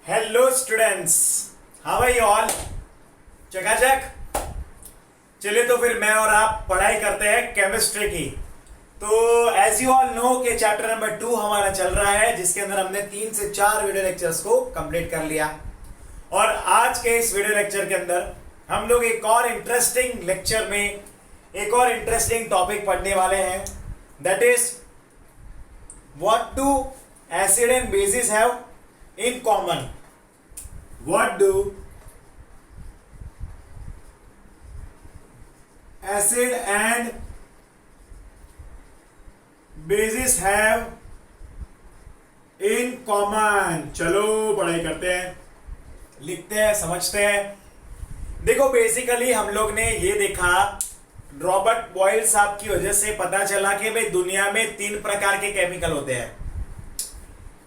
Hello students, how are you all? चकाचक। चलिए तो फिर मैं और आप पढ़ाई करते हैं केमिस्ट्री की। तो एज यू ऑल नो कि चैप्टर नंबर 2 हमारा चल रहा है, जिसके अंदर हमने 3 से 4 वीडियो लेक्चर्स को कंप्लीट कर लिया। और आज के इस वीडियो लेक्चर के अंदर हम लोग एक और इंटरेस्टिंग लेक्चर में एक और इंटरेस्टिंग टॉपिक पढ़ने वाले हैं, that is what do acid and bases have in common. What do acid and bases have in common? चलो पढ़ाई करते हैं, लिखते हैं, समझते हैं। देखो बेसिकली हम लोग ने ये देखा, रॉबर्ट बॉयल साहब की वजह से पता चला कि भाई दुनिया में 3 प्रकार के केमिकल होते हैं।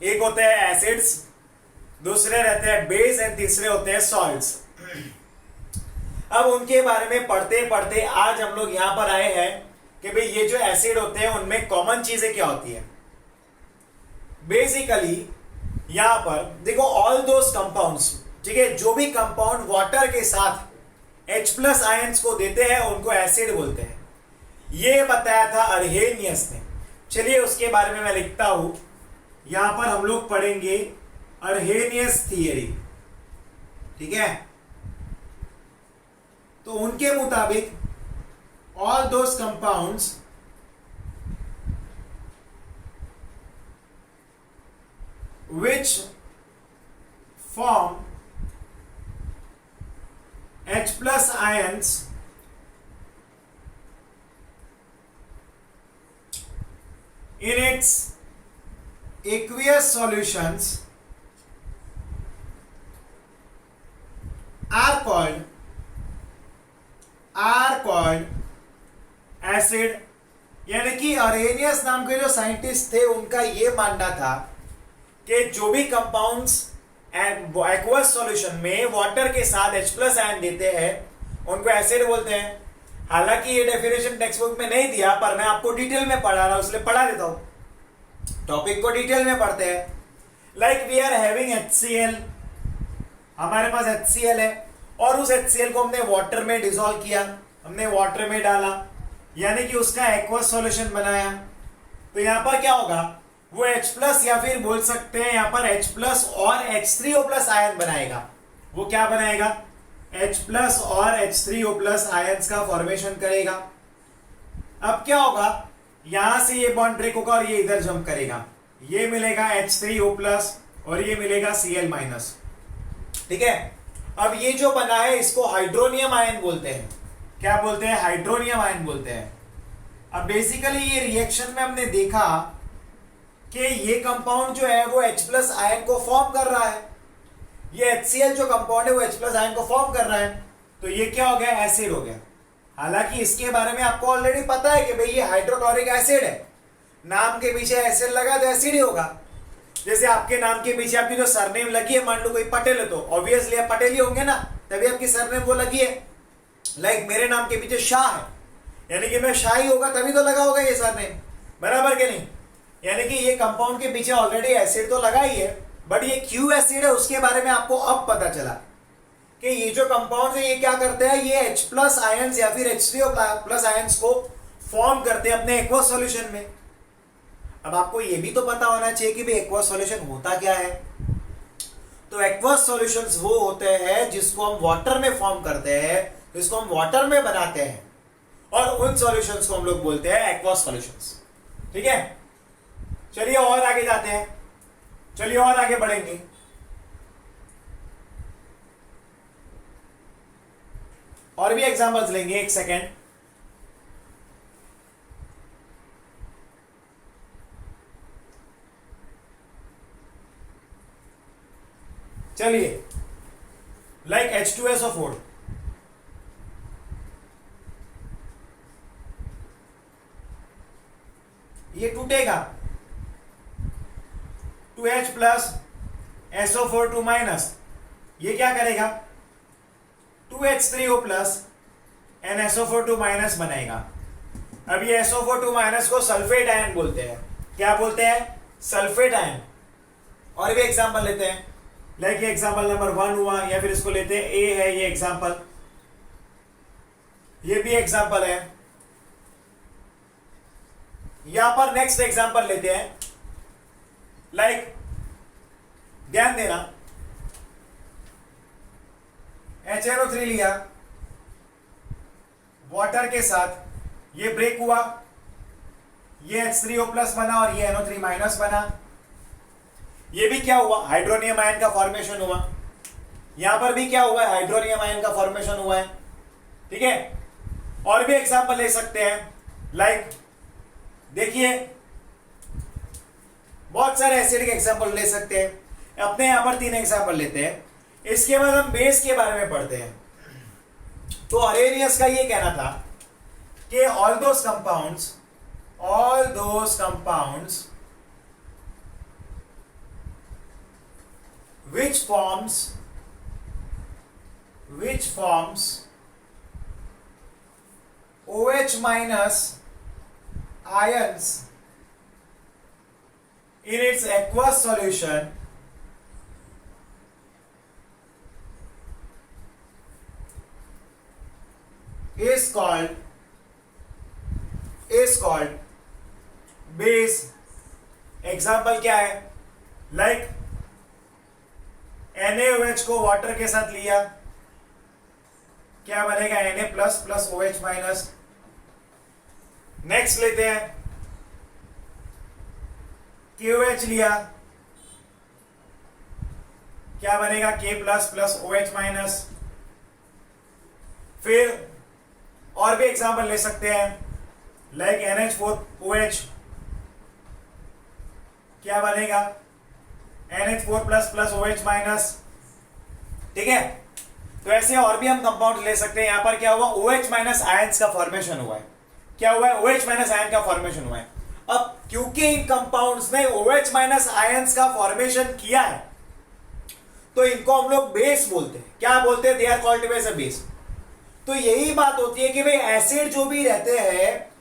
एक होते हैं एसिड्स, दूसरे रहते हैं बेस एंड तीसरे होते हैं सॉल्ट्स। अब उनके बारे में पढ़ते पढ़ते आज हम लोग यहां पर आए हैं कि भाई ये जो एसिड होते हैं उनमें कॉमन चीजें क्या होती है। बेसिकली यहां पर देखो, ऑल दोस कंपाउंड्स, ठीक है, जो भी कंपाउंड वाटर के साथ H+ आयंस को देते हैं उनको एसिड बोलते हैं। ये बताया था अर्हेनियस ने। चलिए उसके बारे में मैं लिखता हूं। यहां पर हम लोग पढ़ेंगे अर्हेनियस थियरी, ठीक है। तो उनके मुताबिक all those compounds which form H+ ions in its aqueous solutions are called acid। यानी कि अर्हेनियस नाम के जो साइंटिस्ट थे उनका ये मानना था कि जो भी कंपाउंड्स एक्वस सॉल्यूशन में वाटर के साथ H+ आयन देते हैं उनको एसिड बोलते हैं। हालांकि ये डेफिनेशन टेक्स्ट बुक में नहीं दिया, पर मैं आपको डिटेल में पढ़ा रहा हूं, इसलिए पढ़ा देता हूं। टॉपिक को डिटेल में पढ़ते हैं। Like we are having HCl, हमारे पास HCl है और उस HCl को हमने वाटर में डिसॉल्व किया, हमने वाटर में डाला, यानी कि उसका एक्वस सॉल्यूशन बनाया। तो यहां पर क्या होगा, वो H+ या फिर बोल सकते हैं यहां पर H+ और H3O+ आयन बनाएगा। वो क्या बनाएगा, H+ और H3O+ आयंस का फॉर्मेशन करेगा। अब क्या होगा, यहां से ये बॉन्ड ब्रेक होगा और ये इधर जंप करेगा, ये मिलेगा H3O+ और ये मिलेगा Cl-, ठीक है। अब ये जो बना है इसको हाइड्रोनियम आयन बोलते हैं। क्या बोलते हैं, हाइड्रोनियम आयन बोलते हैं। अब बेसिकली ये रिएक्शन में हमने देखा कि ये कंपाउंड जो है वो H+ आयन को फॉर्म कर रहा है। ये HCl जो कंपाउंड है वो H+ आयन को फॉर्म कर रहा है, तो ये क्या हो गया, एसिड हो गया। हालांकि इसके बारे में आपको ऑलरेडी पता है कि भाई ये हाइड्रोक्लोरिक एसिड है, नाम के पीछे एसिड लगा तो एसिड ही होगा। जैसे आपके नाम के पीछे आपकी जो सरनेम लगी है, मान लो कोई पटेल है तो ऑब्वियसली आप पटेल ही होंगे ना, तभी आपकी सरनेम वो लगी है। लाइक मेरे नाम के पीछे शाह है, यानी कि मैं शाही होगा तभी तो लगा होगा ये सरनेम, बराबर के नहीं। यानी कि ये कंपाउंड के पीछे ऑलरेडी एसिड तो लगा ही है, बट ये क्यों एसिड है उसके बारे में आपको अब पता चला कि ये जो कंपाउंड है ये क्या करते हैं, ये H+ आयंस या फिर H3O+ आयंस को फॉर्म करते हैं अपने एक्वस सॉल्यूशन में। अब आपको ये भी तो पता होना चाहिए कि भाई एक्वस सॉल्यूशन होता क्या है। तो एक्वस सॉल्यूशंस वो होते हैं जिसको हम वाटर में फॉर्म करते हैं, जिसको हम वाटर में बनाते हैं, और उन सॉल्यूशंस को हम लोग बोलते हैं एक्वस सॉल्यूशंस, ठीक है। चलिए और आगे जाते हैं, चलिए और आगे बढ़ेंगे। और भी एग्जांपल्स लेंगे, एक सेकेंड। चलिए लाइक H2SO4, ये टूटेगा, 2H+ SO4 2-, ये क्या करेगा, 2H3O+ NSO4 2- बनाएगा। अब ये SO4 2- को सल्फेट आयन बोलते हैं। क्या बोलते हैं, सल्फेट आयन। और भी एग्जांपल लेते हैं। लाइक ये एग्जाम्पल नंबर 1 हुआ, या फिर इसको लेते हैं ए है ये एग्जाम्पल, ये भी एग्जाम्पल है। यहां पर नेक्स्ट एग्जाम्पल लेते हैं, लाइक ध्यान देना, HNO3 लिया वाटर के साथ, ये ब्रेक हुआ, ये H3O प्लस बना और ये NO3 माइनस बना। ये भी क्या हुआ, हाइड्रोनियम आयन का फॉर्मेशन हुआ। यहां पर भी क्या हुआ है, हाइड्रोनियम आयन का फॉर्मेशन हुआ है। ठीक है, और भी एग्जांपल ले सकते हैं, लाइक देखिए बहुत सारे एसिड के एग्जांपल ले सकते हैं। अपने यहां पर 3 एग्जांपल लेते हैं, इसके बाद हम बेस के बारे में पढ़ते हैं। तो अरेनियस का ये कहना था कि all those compounds which forms OH minus ions in its aqueous solution is called base। Example क्या है, लाइक NaOH को वाटर के साथ लिया, क्या बनेगा, Na plus plus OH minus. Next लेते हैं, KOH लिया, क्या बनेगा, K plus plus OH minus. फिर और भी एग्जांपल ले सकते हैं, लाइक NH4OH, क्या बनेगा, NH4 plus plus OH minus. ठीक है, तो ऐसे और भी हम कंपाउंड ले सकते हैं। यहां पर क्या हुआ, OH माइनस आयंस का फॉर्मेशन हुआ है। क्या हुआ है, OH माइनस आयन का फॉर्मेशन हुआ है। अब क्योंकि इन कंपाउंड्स ने OH माइनस आयंस का फॉर्मेशन किया है, तो इनको हम लोग बेस बोलते हैं। क्या बोलते हैं, they are called as a base. तो यही बात होती है कि भाई एसिड जो भी रहते हैं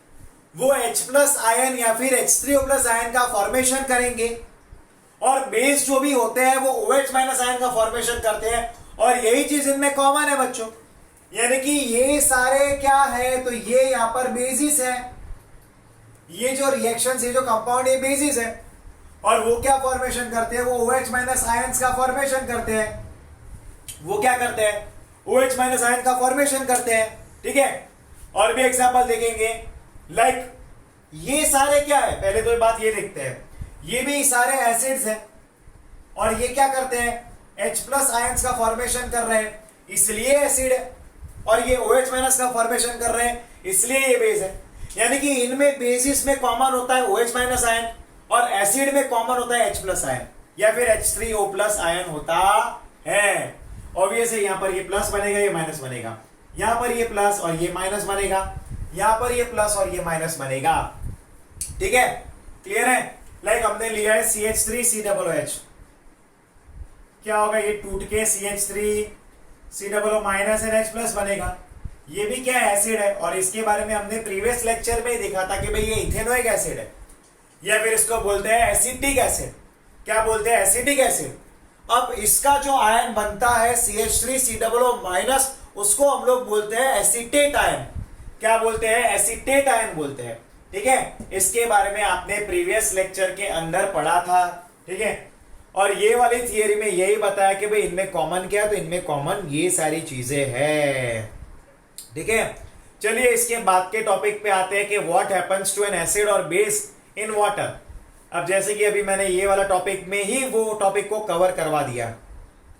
वो H प्लस आयन या फिर H3O प्लस आयन का फॉर्मेशन करेंगे, और बेस जो भी होते हैं वो OH माइनस आयन का फॉर्मेशन करते हैं। और यही चीज इनमें कॉमन है बच्चों, यानी कि ये सारे क्या है, तो ये यहां पर बेसिस है। ये जो रिएक्शंस, ये जो कंपाउंड, ये बेसिस है। और वो क्या फॉर्मेशन करते हैं, वो OH माइनस आयंस का फॉर्मेशन करते हैं। वो क्या करते हैं, OH माइनस आयन का फॉर्मेशन करते हैं। ठीक है, और भी एग्जांपल देखेंगे, लाइक ये सारे क्या है, पहले तो बात ये देखते हैं, ये भी सारे एसिड्स हैं और ये क्या करते हैं, H प्लस आयंस का फॉर्मेशन कर रहे हैं, इसलिए एसिड है। और ये OH माइनस का फॉर्मेशन कर रहे हैं, इसलिए ये बेस है। यानी कि इनमें बेसिस में कॉमन होता है OH माइनस आयन, और एसिड में कॉमन होता है H प्लस आयन या फिर H3O प्लस आयन होता है। ऑब्वियसली यहां पर ये प्लस बनेगा, ये माइनस बनेगा, यहां पर ये प्लस और ये माइनस बनेगा, यहां पर ये प्लस और ये माइनस बनेगा। ठीक है, क्लियर है। लाइक हमने लिया है CH3COOH, क्या होगा, ये टूट के CH3COO माइनस NH प्लस बनेगा। ये भी क्या है, एसिड है, और इसके बारे में हमने प्रीवियस लेक्चर में ही देखा था कि भाई ये इथेनोइक एसिड है, या फिर इसको बोलते हैं एसिटिक एसिड। क्या बोलते हैं, एसिटिक एसिड। अब इसका जो आयन बनता है CH3COO माइनस, उसको हम लोग बोलते हैं एसिटेट आयन। क्या बोलते हैं, एसिटेट आयन बोलते हैं। ठीक है, इसके बारे में आपने प्रीवियस लेक्चर के अंदर पढ़ा था। ठीक है, और ये वाली थियरी में यही बताया कि भाई इनमें कॉमन क्या है, तो इनमें कॉमन ये सारी चीजें हैं। ठीक है, चलिए इसके बाद के टॉपिक पे आते हैं कि what happens to an acid और बेस इन वाटर। अब जैसे कि अभी मैंने ये वाला टॉपिक में ही वो टॉपिक को कवर करवा दिया।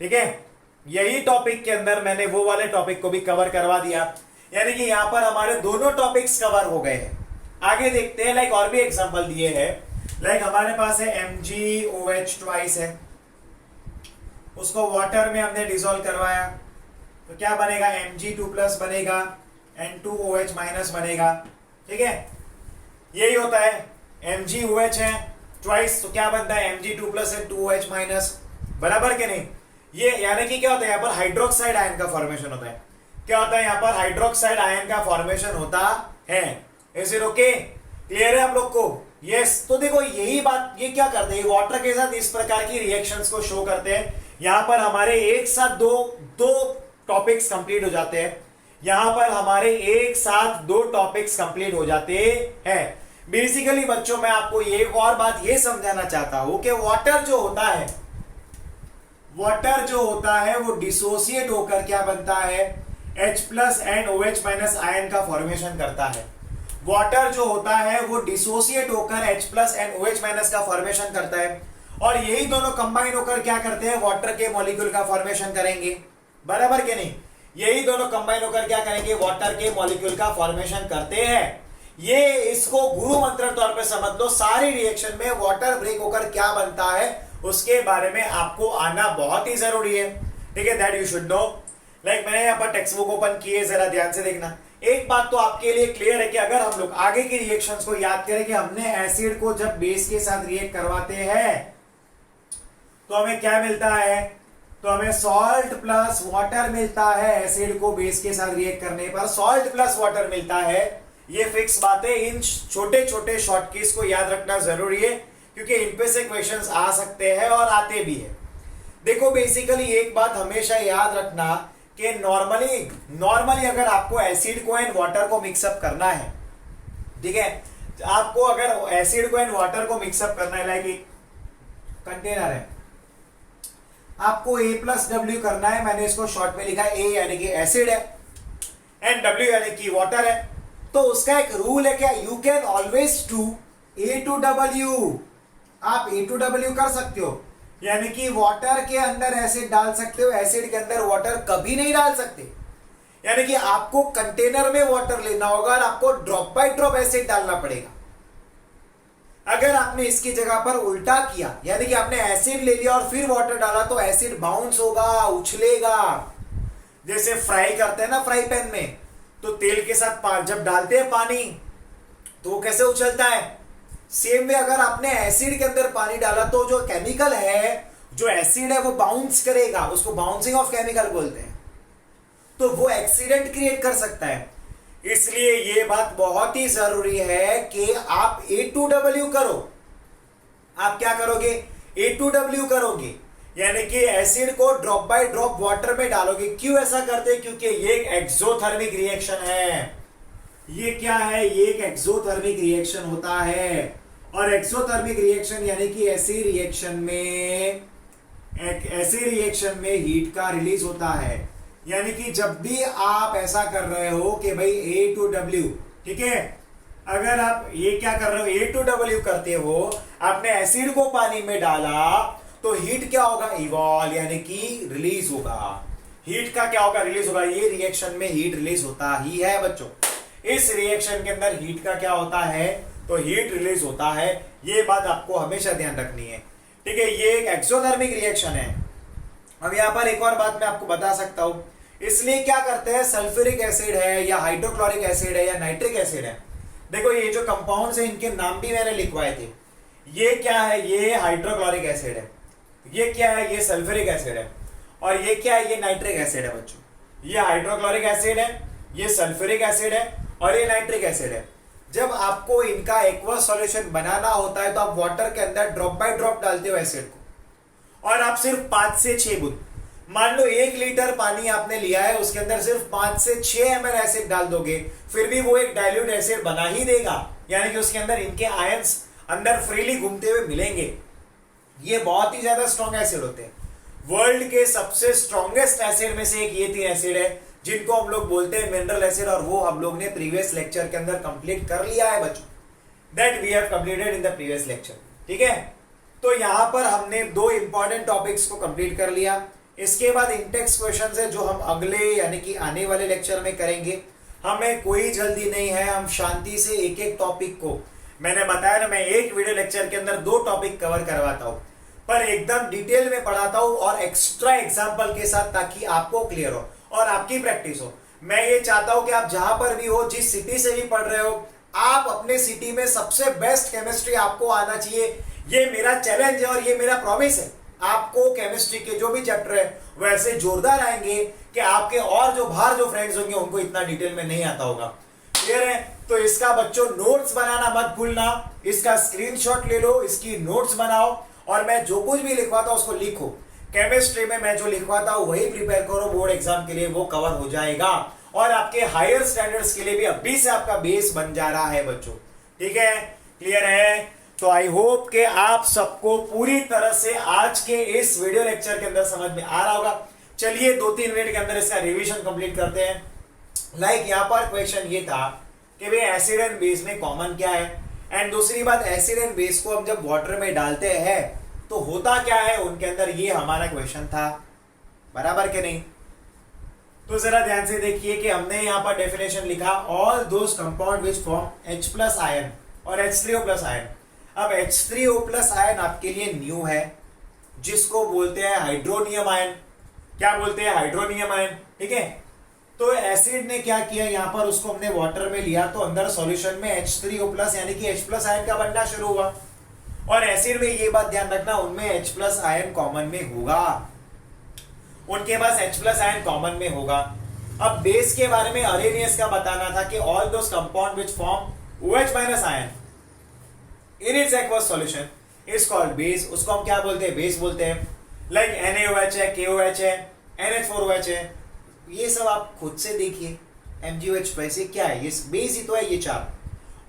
ठीक है, यही टॉपिक के अंदर मैंने वो वाले टॉपिक को भी कवर करवा दिया, यानी कि यहां पर हमारे दोनों टॉपिक्स कवर हो गए हैं। आगे देखते हैं, लाइक और भी एग्जांपल दिए हैं। लाइक हमारे पास है MgOH ट्वाइस है, उसको वाटर में हमने डिसॉल्व करवाया, तो क्या बनेगा, Mg2 प्लस बनेगा, N2OH माइनस बनेगा। ठीक है, यही होता है, MgOH है ट्वाइस, तो क्या बनता है, Mg2 प्लस N2OH माइनस, बराबर के नहीं। ये यानी कि क्या होता है, यहाँ पर हाइड्रोक्साइड आयन का फॉर्मेशन होता है। क्या होता है, यहाँ पर हाइड्रोक्साइड आयन का फॉर्मेशन होता है। इज इट ओके, क्लियर है आप लोग को? यस। तो देखो यही बात, ये क्या करते हैं, वाटर के साथ इस प्रकार की रिएक्शंस को शो करते हैं यहां पर हमारे एक साथ दो दो टॉपिक्स कंप्लीट हो जाते हैं। यहां पर हमारे एक साथ दो टॉपिक्स कंप्लीट हो जाते हैं। बेसिकली बच्चों मैं आपको एक और बात ये समझाना चाहता हूं कि वाटर जो होता है वो डिसोसिएट होकर क्या बनता है, H plus and OH minus ion का फॉर्मेशन करता है। वाटर जो होता है वो डिसोसिएट होकर H plus and OH minus का फॉर्मेशन करता है, और यही दोनों कंबाइन होकर क्या करते हैं, वाटर के मॉलिक्यूल का फॉर्मेशन करेंगे। बराबर के नहीं? यही दोनों कंबाइन होकर क्या करेंगे, वाटर के मॉलिक्यूल का फॉर्मेशन करते हैं। ये इसको गुरु मंत्र तौर पे समझ लो। सारी रिएक्शन में वाटर ब्रेक होकर क्या बनता है उसके बारे में आपको आना बहुत ही जरूरी है। ठीक है, that you should know. Like मैंने यहाँ पर टेक्स्ट बुक ओपन की है, जरा ध्यान से देखना। एक बात तो आपके लिए क्लियर है कि अगर हम लोग आगे की रिएक्शंस को याद करें कि हमने एसिड को जब बेस के साथ रिएक्ट करवाते हैं तो हमें क्या मिलता है, तो हमें सॉल्ट प्लस वाटर मिलता है। एसिड को बेस के साथ रिएक्ट करने पर सॉल्ट प्लस वाटर मिलता है। ये फिक्स बात है। इन छोटे छोटे शॉर्ट कीज को याद रखना जरूरी है क्योंकि इन पे से क्वेश्चंस आ सकते हैं और आते भी है। देखो बेसिकली एक बात हमेशा याद रखना कि नॉर्मली अगर आपको एसिड को एंड वाटर को मिक्सअप करना है, ठीक है, आपको अगर एसिड को एंड वाटर को मिक्सअप करना है, लाइक एक कंटेनर है, आपको A प्लस डब्ल्यू करना है। मैंने इसको शॉर्ट में लिखा है A यानी कि एसिड है एंड W यानी कि वाटर है। तो उसका एक रूल है क्या, you can always do A to W। आप A टू W कर सकते हो, यानी कि वाटर के अंदर एसिड डाल सकते हो, एसिड के अंदर वाटर कभी नहीं डाल सकते। यानी कि आपको कंटेनर में वाटर लेना होगा और आपको ड्रॉप बाय ड्रॉप एसिड डालना पड़ेगा। अगर आपने इसकी जगह पर उल्टा किया, यानी कि आपने एसिड ले लिया और फिर वाटर डाला, तो एसिड बाउंस होगा, उछलेगा। जैसे फ्राई करते हैं ना फ्राई पैन में, तो तेल के साथ जब डालते हैं पानी तो वो कैसे उछलता है। सेम वे अगर आपने एसिड के अंदर पानी डाला तो जो केमिकल है, जो एसिड है, वो बाउंस करेगा। उसको बाउंसिंग ऑफ केमिकल बोलते हैं। तो वो एक्सीडेंट क्रिएट कर सकता है। इसलिए ये बात बहुत ही जरूरी है कि आप A टू W करो। आप क्या करोगे, A टू W करोगे, यानी कि एसिड को ड्रॉप बाय ड्रॉप वाटर में डालोगे। क्यों ऐसा करते हैं, क्योंकि ये एक एक्सोथर्मिक रिएक्शन है। ये क्या है, ये एक एक्सोथर्मिक रिएक्शन होता है। और एक्सोथर्मिक रिएक्शन यानी कि ऐसी रिएक्शन में हीट का रिलीज होता है। यानी कि जब भी आप ऐसा कर रहे हो कि भाई A टू W, ठीक है, अगर आप ये क्या कर रहे हो, A टू W करते हो, आपने एसिड को पानी में डाला तो हीट क्या होगा, इवॉल्व यानी कि रिलीज होगा। हीट का क्या होगा, रिलीज होगा। ये रिएक्शन में हीट रिलीज होता ही है बच्चों। इस रिएक्शन के अंदर हीट का क्या होता है, तो हीट रिलीज होता है। ये बात आपको हमेशा ध्यान रखनी है, ठीक है। ये एक एक्सोथर्मिक रिएक्शन है। अब यहां पर एक और बात मैं आपको बता सकता हूं। इसलिए क्या करते हैं, सल्फ्यूरिक एसिड है या हाइड्रोक्लोरिक एसिड है या नाइट्रिक एसिड है, देखो ये जो कंपाउंड्स है इनके नाम भी मैंने लिखवाए थे। ये क्या है, ये हाइड्रोक्लोरिक एसिड है। ये क्या है, ये सल्फ्यूरिक एसिड है। और ये क्या है, ये नाइट्रिक एसिड है बच्चों। ये हाइड्रोक्लोरिक एसिड है, ये सल्फ्यूरिक एसिड है और ये नाइट्रिक एसिड है। जब आपको इनका एक्वस सॉल्यूशन बनाना होता है तो आप वाटर के अंदर ड्रॉप बाय ड्रॉप डालते हो एसिड को, और आप सिर्फ 5 से 6 बूंद, मान लो 1 लीटर पानी आपने लिया है, उसके अंदर सिर्फ 5 से 6 ml एसिड डाल दोगे, फिर भी वो एक डाइल्यूट एसिड बना ही देगा। यानी कि उसके अंदर इनके आयंस अंदर फ्रीली घूमते हुए मिलेंगे। ये बहुत ही ज्यादा स्ट्रॉन्ग एसिड होते हैं। वर्ल्ड के सबसे स्ट्रॉन्गेस्ट एसिड में से एक ये 3 एसिड है जिनको हम लोग बोलते हैं मिनरल एसिड, और वो हम लोग ने प्रीवियस लेक्चर के अंदर कंप्लीट कर लिया है बच्चों। That we have completed in the previous lecture, ठीक है। तो यहां पर हमने 2 इंपॉर्टेंट टॉपिक्स को कंप्लीट कर लिया। इसके बाद इंटेक्स क्वेश्चन है जो हम अगले यानी कि आने वाले लेक्चर में करेंगे। हमें कोई जल्दी नहीं है, हम शांति से एक एक टॉपिक को, मैंने बताया ना, मैं एक वीडियो लेक्चर के अंदर 2 टॉपिक कवर करवाता हूं, पर एकदम डिटेल में पढ़ाता हूं और एक्स्ट्रा एग्जाम्पल के साथ, ताकि आपको क्लियर हो और आपकी प्रैक्टिस हो। मैं ये चाहता हूं कि आप जहां पर भी हो, जिस सिटी से भी पढ़ रहे हो, आप अपने सिटी में सबसे बेस्ट केमिस्ट्री आपको आना चाहिए। ये मेरा चैलेंज है और ये मेरा प्रॉमिस है। आपको केमिस्ट्री के जो भी चैप्टर है वैसे जोरदार आएंगे कि आपके और जो बाहर जो फ्रेंड्स होंगे उनको इतना डिटेल में नहीं आता होगा। क्लियर है? तो इसका बच्चों नोट्स बनाना मत भूलना, इसका स्क्रीनशॉट ले लो, इसकी नोट्स बनाओ, और मैं जो कुछ भी लिखवाता हूं उसको लिखो। केमिस्ट्री में मैं जो लिखवाता हूं वही प्रिपेयर करो, बोर्ड एग्जाम के लिए वो कवर हो जाएगा और आपके हायर स्टैंडर्ड्स के लिए भी अभी से आपका बेस बन जा रहा है बच्चों। ठीक है, क्लियर है? तो आई होप कि आप सबको पूरी तरह से आज के इस वीडियो लेक्चर के अंदर समझ में आ रहा होगा। चलिए 2-3 मिनट के अंदर इसका रिवीजन कंप्लीट करते हैं। लाइक यहां पर क्वेश्चन ये था कि भाई एसिड एंड बेस में कॉमन क्या है, एंड दूसरी बात एसिड एंड बेस को हम जब वाटर में डालते हैं तो होता क्या है उनके अंदर, ये हमारा क्वेश्चन था, बराबर के नहीं? तो जरा ध्यान से देखिए कि हमने यहां पर डेफिनेशन लिखा, all those compound which form H plus ion और H3O प्लस आयन। अब H3O प्लस आयन आपके लिए न्यू है, जिसको बोलते हैं हाइड्रोनियम आयन। क्या बोलते हैं? Hydronium ion. ठीक है, तो एसिड ने क्या किया, यहां पर उसको हमने वाटर में लिया तो अंदर सॉल्यूशन में H3O प्लस यानी कि H प्लस आयन का बनना शुरू हुआ। और एसिड में ये बात ध्यान रखना, उनमें H प्लस आयन कॉमन में होगा, उनके पास H प्लस आयन कॉमन में होगा। अब बेस के बारे में अरेनियस का बताना था कि all those compound which form OH minus ion in its aqueous solution is called base. उसको हम क्या बोलते हैं? बेस बोलते हैं। लाइक NaOH है, KOH है, NH4OH है, ये सब आप खुद से देखिए। MgOH वैसे क्या है? ये बेस ही तो है, ये चार।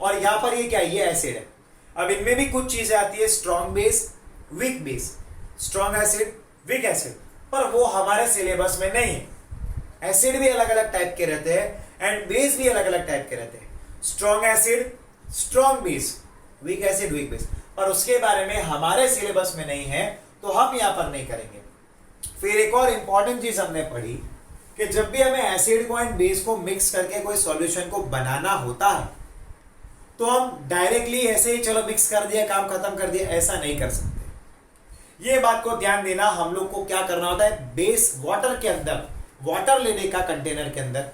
और यहां पर ये क्या है? ये एसिड है। अब इनमें भी कुछ चीजें आती है, strong base, weak base, strong acid, weak acid, पर वो हमारे सिलेबस में नहीं है। एसिड भी अलग अलग टाइप के रहते हैं एंड बेस भी अलग अलग टाइप के रहते हैं। Strong acid, strong base, weak acid, weak base, पर उसके बारे में हमारे सिलेबस में नहीं है तो हम यहां पर नहीं करेंगे। फिर एक और इंपॉर्टेंट चीज हमने पढ़ी कि जब भी हमें एसिड को एंड बेस को मिक्स करके कोई सॉल्यूशन को बनाना होता है तो हम डायरेक्टली ऐसे ही चलो मिक्स कर दिया, काम खत्म कर दिया, ऐसा नहीं कर सकते। ये बात को ध्यान देना, हम लोग को क्या करना होता है, बेस वाटर के अंदर, वाटर लेने का कंटेनर के अंदर,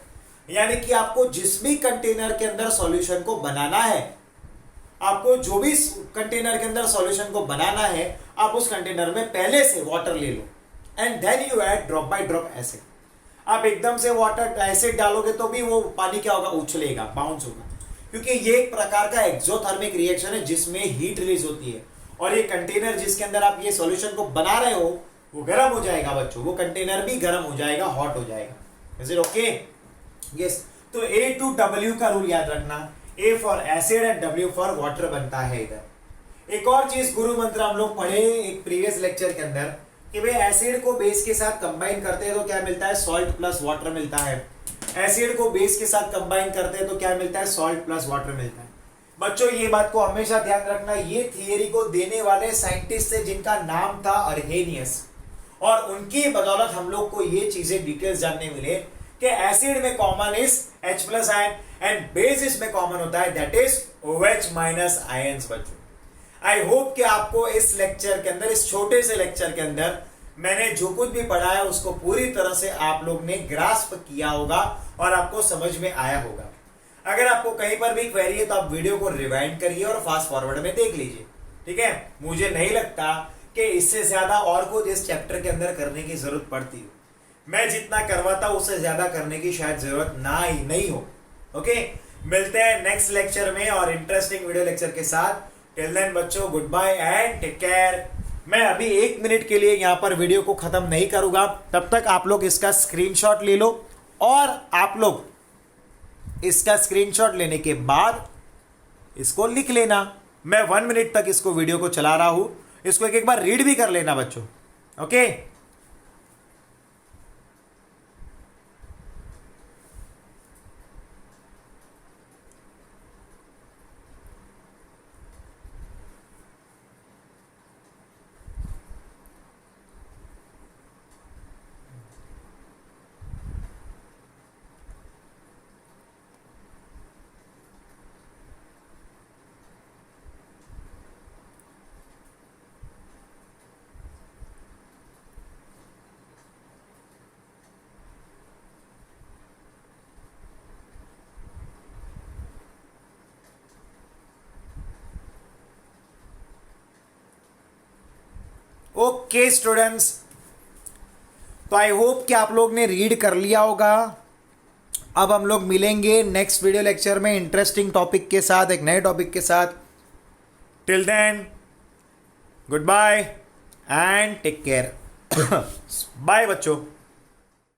यानी कि आपको जिस भी कंटेनर के अंदर सॉल्यूशन को बनाना है, आपको जो भी कंटेनर के अंदर सॉल्यूशन को बनाना है, आप उस कंटेनर में पहले से वाटर ले लो and then you add drop by drop acid. आप एकदम से वाटर एसिड डालोगे तो भी वो पानी क्या होगा, उछलेगा, बाउंस होगा, क्योंकि ये एक प्रकार का एक्सोथर्मिक रिएक्शन है जिसमें हीट रिलीज होती है और ये कंटेनर जिसके अंदर आप ये सॉल्यूशन को बना रहे हो वो गर्म हो जाएगा बच्चों, वो कंटेनर भी गर्म हो जाएगा, हॉट हो जाएगा। Is it okay? यस। तो A to W का रूल याद रखना, A for acid and W for water बनता है इधर। एक और चीज गुरु मंत्र हम लोग पढ़े एक प्रीवियस लेक्चर के अंदर कि भाई एसिड को बेस के साथ कंबाइन करते हैं तो क्या मिलता है, सॉल्ट प्लस वाटर मिलता है। एसिड को बेस के साथ कंबाइन करते हैं तो क्या मिलता है, सॉल्ट प्लस वाटर मिलता है। बच्चों ये बात को हमेशा ध्यान रखना, ये थियरी को देने वाले साइंटिस्ट थे जिनका नाम था अर्हेनियस, और उनकी बदौलत हम लोग को ये चीजें डिटेल्स जानने मिले कि एसिड में common is H plus ion and base इसमें कॉमन होता है, that is OH minus ions. बच्चों आई होप कि आपको इस लेक्चर के अंदर, इस छोटे से लेक्चर के अंदर मैंने जो कुछ भी पढ़ाया उसको पूरी तरह से आप लोग ने ग्रास्प किया होगा और आपको समझ में आया होगा। अगर आपको कहीं पर भी क्वेरी है तो आप वीडियो को रिवाइंड करिए और फास्ट फॉरवर्ड में देख लीजिए। ठीक है, मुझे नहीं लगता कि इससे ज्यादा और कुछ इस चैप्टर के अंदर करने की जरूरत पड़ती हो। मैं जितना करवाता हूं उससे ज्यादा करने की शायद जरूरत नहीं हो। ओके, मिलते हैं नेक्स्ट लेक्चर में और इंटरेस्टिंग वीडियो लेक्चर के साथ। टिल देन बच्चों, good bye and take care. मैं अभी 1 मिनट के लिए यहां पर वीडियो को खत्म नहीं करूंगा, तब तक आप लोग इसका स्क्रीनशॉट ले लो और आप लोग इसका स्क्रीनशॉट लेने के बाद इसको लिख लेना। मैं 1 मिनट तक इसको वीडियो को चला रहा हूं, इसको एक बार रीड भी कर लेना बच्चों। ओके, ओके स्टूडेंट्स, तो आई होप कि आप लोग ने रीड कर लिया होगा। अब हम लोग मिलेंगे नेक्स्ट वीडियो लेक्चर में इंटरेस्टिंग टॉपिक के साथ, एक नए टॉपिक के साथ। Till then, good bye and take care. Bye बच्चों।